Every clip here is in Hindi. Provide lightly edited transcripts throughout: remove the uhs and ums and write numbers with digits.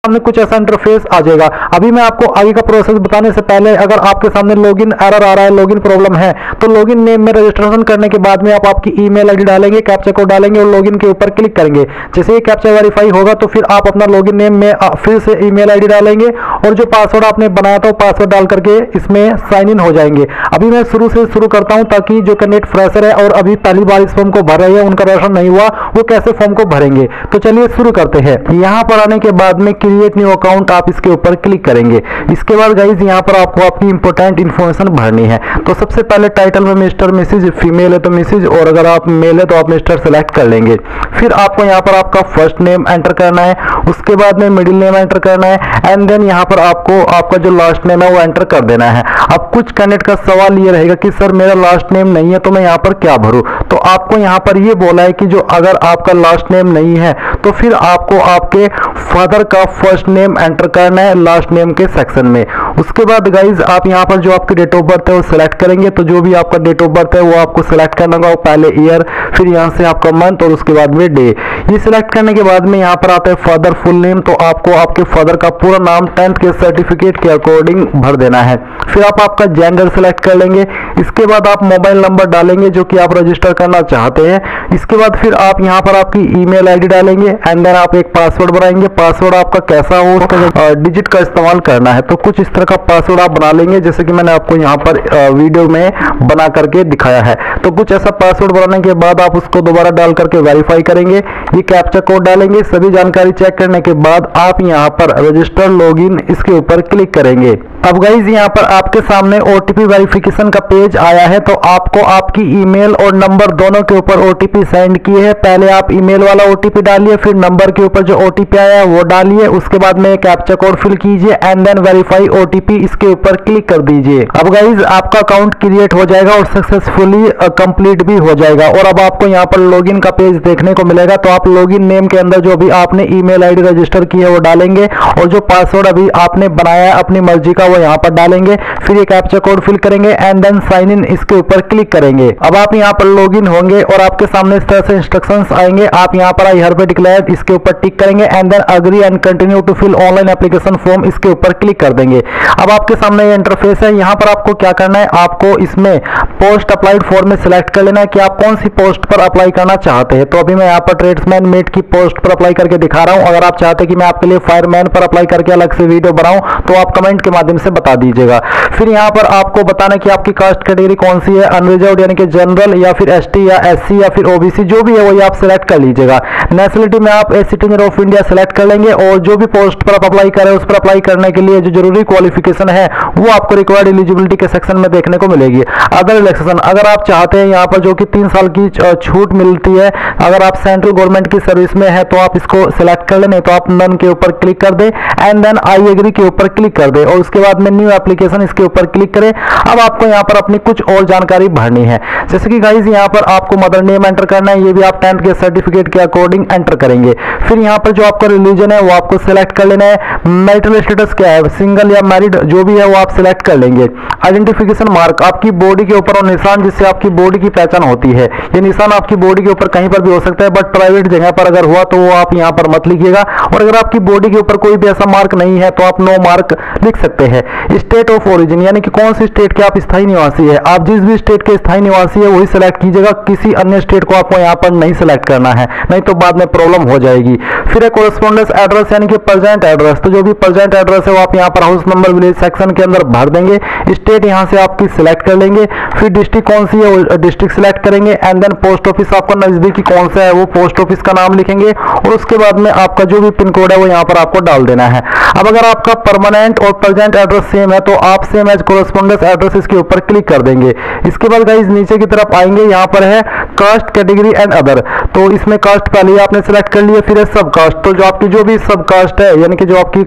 सामने कुछ ऐसा इंटरफेस आ जाएगा। अभी मैं आपको आगे का प्रोसेस बताने से पहले, अगर आपके सामने लॉगिन एरर आ रहा है, लॉगिन प्रॉब्लम है, तो लॉगिन नेम में रजिस्ट्रेशन करने के बाद में आप आपकी ईमेल आईडी डालेंगे, कैप्चा कोड डालेंगे और लॉगिन के ऊपर क्लिक करेंगे। जैसे ही कैप्चा वेरीफाई होगा तो फिर आप अपना लॉगिन नेम में फिर से ईमेल आईडी डालेंगे और जो पासवर्ड आपने बनाया था वो पासवर्ड डाल करके इसमें साइन इन हो जाएंगे। अभी मैं शुरू से शुरू करता हूं ताकि जो कैंडिडेट फ्रेशर है और अभी पहली बार इस फॉर्म को भर रहे हैं, उनका रजिस्ट्रेशन नहीं हुआ, वो कैसे फॉर्म को भरेंगे। तो चलिए शुरू करते हैं। यहाँ पर आने के बाद में क्रिएट न्यू अकाउंट आप इसके ऊपर क्लिक करेंगे। इसके बाद गाइज यहाँ पर आपको आपकी इंपॉर्टेंट इन्फॉर्मेशन भरनी है। तो सबसे पहले टाइटल में मिस्टर मिसेज, फीमेल है तो मिसेज, और अगर आप मेल है तो आप मिस्टर सेलेक्ट कर लेंगे। फिर आपको यहाँ पर आपका फर्स्ट नेम एंटर करना है, उसके बाद में मिडिल नेम एंटर करना है, एंड देन यहाँ पर आपको आपका जो लास्ट नेम है वो एंटर कर देना है। अब कुछ कैंडिडेट का सवाल ये रहेगा कि सर मेरा लास्ट नेम नहीं है तो मैं यहाँ पर क्या भरूं। तो आपको यहाँ पर ये बोला है कि जो अगर आपका लास्ट नेम नहीं है तो फिर आपको आपके फादर का फर्स्ट नेम एंटर करना है लास्ट नेम के सेक्शन में। उसके बाद गाइज आप यहाँ पर जो आपकी डेट ऑफ बर्थ है वो सिलेक्ट करेंगे। तो जो भी आपका डेट ऑफ बर्थ है वो आपको सिलेक्ट करना होगा, पहले ईयर, फिर यहाँ से आपका मंथ और उसके बाद में डे। ये सिलेक्ट करने के बाद में यहाँ पर आता है फादर फुल नेम। तो आपको आपके फादर का पूरा नाम 10th के सर्टिफिकेट के अकॉर्डिंग भर देना है। फिर आप आपका जेंडर सिलेक्ट कर लेंगे। इसके बाद आप मोबाइल नंबर डालेंगे जो कि आप रजिस्टर करना चाहते हैं। इसके बाद फिर आप यहाँ पर आपकी ईमेल आईडी डालेंगे एंड देन आप एक पासवर्ड बनाएंगे। पासवर्ड आपका कैसा हो, उसका डिजिट का इस्तेमाल करना है। तो कुछ इस तरह का पासवर्ड आप बना लेंगे जैसे कि मैंने आपको यहाँ पर वीडियो में बना करके दिखाया है। तो कुछ ऐसा पासवर्ड बनाने के बाद आप उसको दोबारा डाल करके वेरीफाई करेंगे। ये कैप्चा कोड डालेंगे। सभी जानकारी चेक करने के बाद आप यहाँ पर रजिस्टर लॉगिन इसके ऊपर क्लिक करेंगे। अब गाइज यहाँ पर आपके सामने ओटीपी वेरिफिकेशन का पेज आया है। तो आपको आपकी ईमेल और नंबर दोनों के ऊपर ओटीपी सेंड किए हैं। पहले आप ईमेल वाला ओटीपी डालिए, फिर नंबर के ऊपर जो ओटीपी आया है वो डालिए। उसके बाद में कैप्चा कोड फिल कीजिए एंड देन वेरीफाई ओटीपी इसके ऊपर क्लिक कर दीजिए। अब गाइज आपका अकाउंट क्रिएट हो जाएगा और सक्सेसफुली कंप्लीट भी हो जाएगा। और अब आपको यहाँ पर लॉगिन का पेज देखने को मिलेगा। तो आप लॉगिन नेम के अंदर जो भी आपने ईमेल आईडी रजिस्टर की है वो डालेंगे और जो पासवर्ड अभी आपने बनाया है अपनी मर्जी का वो यहाँ पर डालेंगे। फिर ये कैप्चा कोड फिल करेंगे एंड देन साइन इन इसके ऊपर क्लिक करेंगे। अब आप यहाँ पर लॉगिन होंगे और आपके सामने इस तरह से इंस्ट्रक्शंस आएंगे। आप यहाँ पर आई हरबे डिक्लेयर इसके ऊपर टिक करेंगे and then agree and continue to fill online application form इसके ऊपर क्लिक कर देंगे। अब आपके सामने ये इंटरफेस है। यहाँ पर आपको क्या करना है, आपको इसमें पोस्ट अप्लाइड फॉर में सिलेक्ट कर लेना है कि आप कौन सी पोस्ट पर अप्लाई करना चाहते हैं। तो अभी मैं यहाँ पर ट्रेड्समैन मेट की पोस्ट पर अप्लाई करके दिखा रहा हूँ। अगर आप चाहते हैं कि मैं आपके लिए फायरमैन पर अप्लाई करके अलग से वीडियो बनाऊं तो आप कमेंट के माध्यम से बता दीजिएगा। फिर यहाँ पर आपको बताना कि आपकी कास्ट कैटेगरी कौन सी है, अनरिजर्व्ड यानी कि जनरल या फिर एसटी या एससी या फिर ओबीसी, जो भी है वही आप सिलेक्ट कर लीजिएगा। नेशनलिटी में आप a citizen of India select कर लेंगे और जो भी पोस्ट पर आप अप्लाई करें उस पर अप्लाई करने के लिए जो जरूरी क्वालिफिकेशन है वो आपको रिक्वायर्ड एलिजिबिलिटी के सेक्शन में देखने को मिलेगी। अदर रिलैक्सेशन अगर आप चाहते हैं यहाँ पर जो कि 3 साल की छूट मिलती है, अगर आप सेंट्रल गवर्नमेंट की सर्विस में है तो आप इसको सिलेक्ट कर लें, नहीं तो आप नन के ऊपर क्लिक कर दें एंड देन आई एग्री के ऊपर क्लिक कर दें और उसके बाद में न्यू एप्लीकेशन इसके ऊपर क्लिक करें। अब आपको यहाँ पर अपनी कुछ और जानकारी भरनी है। जैसे कि गाइज यहाँ पर आपको मदर नेम एंटर करना है, ये भी आप 10th के सर्टिफिकेट के अकॉर्डिंग एंटर करेंगे। फिर यहाँ पर जो आपका रिलीजन है वो आपको सिलेक्ट कर लेना है। मैरिटल स्टेटस क्या है, सिंगल या मैरिड, जो भी है वो आप सिलेक्ट कर लेंगे। आइडेंटिफिकेशन मार्क आपकी बॉडी के ऊपर और निशान जिससे आपकी बॉडी की पहचान होती है, ये निशान आपकी बॉडी के ऊपर कहीं पर भी हो सकता है बट प्राइवेट जगह पर अगर हुआ तो वो आप यहाँ पर मत लिखिएगा। और अगर आपकी बॉडी के ऊपर कोई भी ऐसा मार्क नहीं है तो आप नो मार्क लिख सकते हैं। स्टेट ऑफ ओरिजिन यानी कि कौन सी स्टेट के आप स्थायी निवासी है, आप जिस भी स्टेट के स्थायी निवासी है वही सिलेक्ट कीजिएगा, किसी अन्य स्टेट को आपको यहाँ पर नहीं सिलेक्ट करना है, नहीं तो बाद में प्रॉब्लम हो जाएगी। फिर है कोरेस्पोंडेंस एड्रेस यानी कि प्रेजेंट एड्रेस, तो जो भी प्रेजेंट एड्रेस है वो आप यहाँ पर हाउस नंबर विलेज सेक्शन के अंदर भर देंगे। स्टेट यहाँ से आपकी सिलेक्ट कर लेंगे। फिर डिस्ट्रिक्ट कौन सी है वो डिस्ट्रिक्ट सिलेक्ट करेंगे एंड देन पोस्ट ऑफिस आपका नजदीकी कौन सा है वो पोस्ट ऑफिस का नाम लिखेंगे और उसके बाद में आपका जो भी पिन कोड है वो यहाँ पर आपको डाल देना है। अब अगर आपका परमानेंट और प्रेजेंट एड्रेस सेम है तो आप सेम एज कोरेस्पोंडेंस एड्रेस इसके ऊपर क्लिक कर देंगे। इसके बाद गाइस नीचे की तरफ आएंगे, यहाँ पर है कास्ट कैटेगरी एंड अदर, तो इसमें कास्ट पहले ही आपने सिलेक्ट कर लिया। फिर है सब कास्ट, तो जो आपकी जो भी सब कास्ट है यानी कि जो आपकी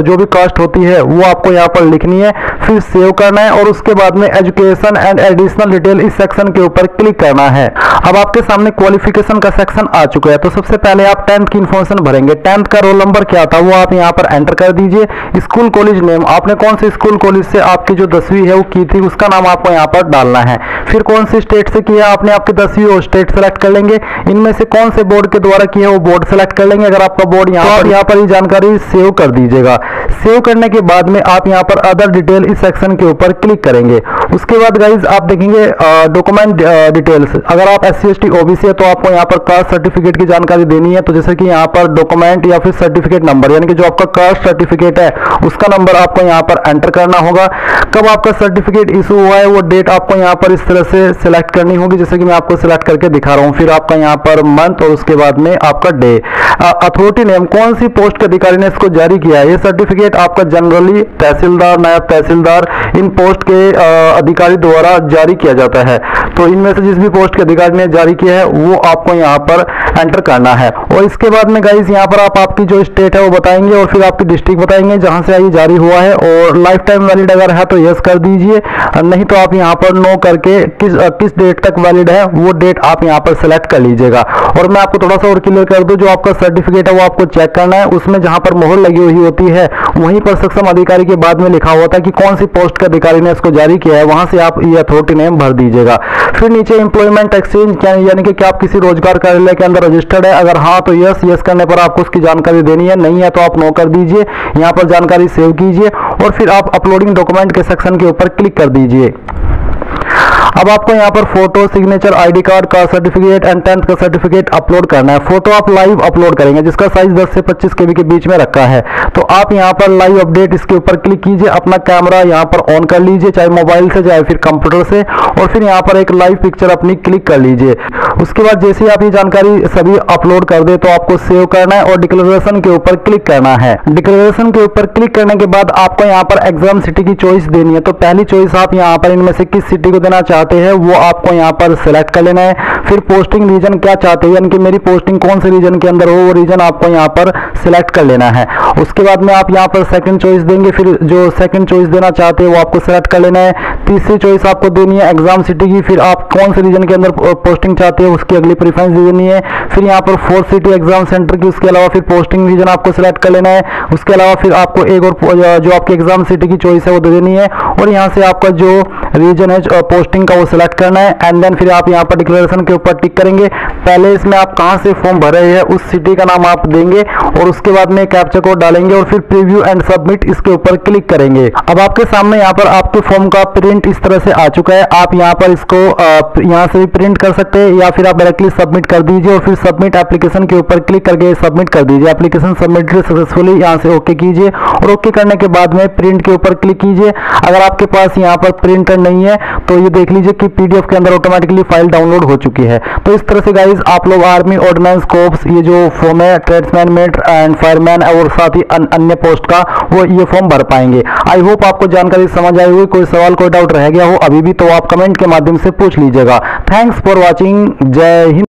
जो भी कास्ट होती है वो आपको यहाँ पर लिखनी है। फिर सेव करना है और उसके बाद में एजुकेशन एंड एडिशनल डिटेल इस सेक्शन के ऊपर क्लिक करना है। अब आपके सामने क्वालिफिकेशन का सेक्शन आ चुका है। तो सबसे पहले आप 10th की इन्फॉर्मेशन भरेंगे। 10th का रोल नंबर क्या था वो आप यहाँ पर एंटर कर दीजिए। स्कूल कॉलेज नेम, आपने कौन से स्कूल कॉलेज से आपकी जो 10वीं है वो की थी उसका नाम आपको यहाँ पर डालना है। फिर कौन सी स्टेट से किया आपने आपकी 10वीं वो स्टेट सेलेक्ट कर लेंगे। इनमें से कौन से बोर्ड के द्वारा किया वो बोर्ड सेलेक्ट कर लेंगे। अगर आपका बोर्ड यहाँ पर ही जानकारी सेव कर दीजिएगा। सेव करने के बाद में आप यहाँ पर अदर डिटेल इस सेक्शन के ऊपर क्लिक करेंगे। उसके बाद गाइज आप देखेंगे डॉक्यूमेंट डिटेल्स। अगर आप SC ST OBC है तो आपको यहाँ पर कास्ट सर्टिफिकेट की जानकारी देनी है। तो जैसे कि यहाँ पर डॉक्यूमेंट या फिर सर्टिफिकेट नंबर, यानी कि जो आपका कास्ट सर्टिफिकेट है उसका नंबर आपको यहाँ पर एंटर करना होगा। कब आपका सर्टिफिकेट इशू हुआ है वो डेट आपको यहाँ पर इस तरह से सिलेक्ट करनी होगी, जैसे कि मैं आपको सिलेक्ट करके दिखा रहा हूँ। फिर आपका यहाँ पर मंथ और उसके बाद में आपका डे। अथॉरिटी नेम, कौन सी पोस्ट के अधिकारी ने इसको जारी किया है। ये सर्टिफिकेट आपका जनरली तहसीलदार, नायब तहसीलदार, इन पोस्ट के अधिकारी द्वारा जारी किया जाता है। तो इनमें से जिस भी पोस्ट के अधिकारी ने जारी किया है वो आपको यहाँ पर एंटर करना है। और इसके बाद में गाइज यहाँ पर आप आपकी जो स्टेट है वो बताएंगे और फिर आपकी डिस्ट्रिक्ट बताएंगे जहां से ये जारी हुआ है। और लाइफ टाइम वैलिड अगर है तो यस कर दीजिए, नहीं तो आप यहाँ पर नो करके किस डेट तक वैलिड है वो डेट आप यहाँ पर सेलेक्ट कर लीजिएगा। और मैं आपको थोड़ा सा और क्लियर कर दूं, जो आपका सर्टिफिकेट है वो आपको चेक करना है। उसमें जहां पर मोहर लगी हुई होती है वहीं पर सक्षम अधिकारी के बाद में लिखा होता है कि कौन सी पोस्ट के अधिकारी ने इसको जारी किया है, वहां से आप ये अथॉरिटी नेम भर दीजिएगा। फिर नीचे एम्प्लॉयमेंट एक्सचेंज, यानी कि क्या आप किसी रोजगार कार्यालय के अंदर रजिस्टर्ड है। अगर हाँ तो यस करने पर आपको उसकी जानकारी देनी है, नहीं है तो आप नो कर दीजिए। यहाँ पर जानकारी सेव कीजिए और फिर आप अपलोडिंग डॉक्यूमेंट के सेक्शन के ऊपर क्लिक कर दीजिए। अब आपको यहाँ पर फोटो, सिग्नेचर, ID कार्ड का सर्टिफिकेट एंड 10th का सर्टिफिकेट अपलोड करना है। फोटो आप लाइव अपलोड करेंगे जिसका साइज 10 से 25 KB के बीच में रखा है। तो आप यहाँ पर लाइव अपडेट इसके ऊपर क्लिक कीजिए, अपना कैमरा यहाँ पर ऑन कर लीजिए, चाहे मोबाइल से चाहे फिर कंप्यूटर से, और फिर यहाँ पर एक लाइव पिक्चर अपनी क्लिक कर लीजिए। उसके बाद जैसे ही आप ये जानकारी सभी अपलोड कर दे तो आपको सेव करना है और डिक्लेरेशन के ऊपर क्लिक करना है। डिक्लेरेशन के ऊपर क्लिक करने के बाद आपको यहाँ पर एग्जाम सिटी की चॉइस देनी है। तो पहली चॉइस आप यहाँ पर इनमें से किस सिटी को देना चाहते हैं वो आपको यहाँ पर सिलेक्ट कर लेना है। फिर पोस्टिंग रीजन क्या चाहते हैं, यानी कि मेरी पोस्टिंग कौन से रीजन के अंदर हो वो रीजन आपको यहाँ पर सिलेक्ट कर लेना है। उसके बाद में आप यहाँ पर सेकंड चॉइस देंगे, फिर जो सेकंड चॉइस देना चाहते हैं वो आपको सिलेक्ट कर लेना है। तीसरी चॉइस आपको देनी है एग्जाम सिटी की, फिर आप कौन से रीजन के अंदर पोस्टिंग चाहते हैं उसकी अगली प्रेफरेंस देनी है। फिर यहाँ पर 4th सिटी एग्जाम सेंटर की, उसके अलावा फिर पोस्टिंग रीजन आपको सिलेक्ट कर लेना है। उसके अलावा फिर आपको एक और जो आपकी एग्जाम सिटी की चॉइस है वो दे देनी है और यहाँ से आपका जो रीजन है पोस्टिंग का वो सिलेक्ट करना है। एंड देन फिर आप यहाँ पर डिक्लेरेशन के ऊपर टिक करेंगे। पहले इसमें आप कहाँ से फॉर्म भरे हैं उस सिटी का नाम आप देंगे और उसके बाद में कैप्चा कोड डालेंगे और फिर प्रीव्यू एंड सबमिट इसके ऊपर क्लिक करेंगे। अब आपके सामने यहाँ पर आपके फॉर्म का प्रिंट इस तरह से आ चुका है। आप यहाँ पर इसको यहाँ से भी प्रिंट कर सकते हैं या फिर आप डायरेक्टली सबमिट कर दीजिए और फिर सबमिट एप्लीकेशन के ऊपर क्लिक करके सबमिट कर दीजिए। एप्लीकेशन सबमिटेड सक्सेसफुली, यहाँ से ओके कीजिए और ओके करने के बाद में प्रिंट के ऊपर क्लिक कीजिए। अगर आपके पास यहाँ पर प्रिंटर नहीं है तो ये देख लीजिए कि PDF के अंदर ऑटोमेटिकली फाइल डाउनलोड हो चुकी है। तो इस तरह से गाइज आप लोग आर्मी, ऑर्डिनेंस, कोर्प्स, ये जो फॉर्म है ट्रेड्समैन, मेट एंड फायरमैन और साथ ही अन्य पोस्ट का वो ये फॉर्म भर पाएंगे। आई होप आपको जानकारी समझ आई हुई। कोई सवाल, कोई डाउट रह गया हो अभी भी तो आप कमेंट के माध्यम से पूछ लीजिएगा। Thanks for watching. जय हिंद।